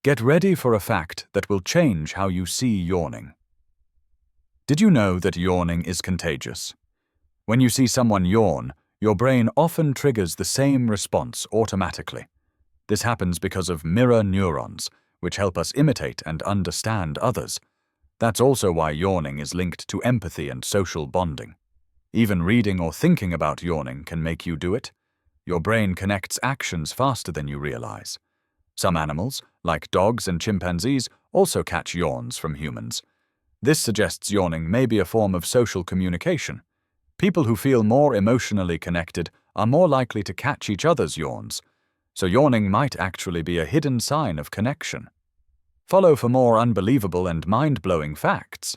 Get ready for a fact that will change how you see yawning. Did you know that yawning is contagious? When you see someone yawn, your brain often triggers the same response automatically. This happens because of mirror neurons, which help us imitate and understand others. That's also why yawning is linked to empathy and social bonding. Even reading or thinking about yawning can make you do it. Your brain connects actions faster than you realize. Some animals, like dogs and chimpanzees, also catch yawns from humans. This suggests yawning may be a form of social communication. People who feel more emotionally connected are more likely to catch each other's yawns, so yawning might actually be a hidden sign of connection. Follow for more unbelievable and mind-blowing facts.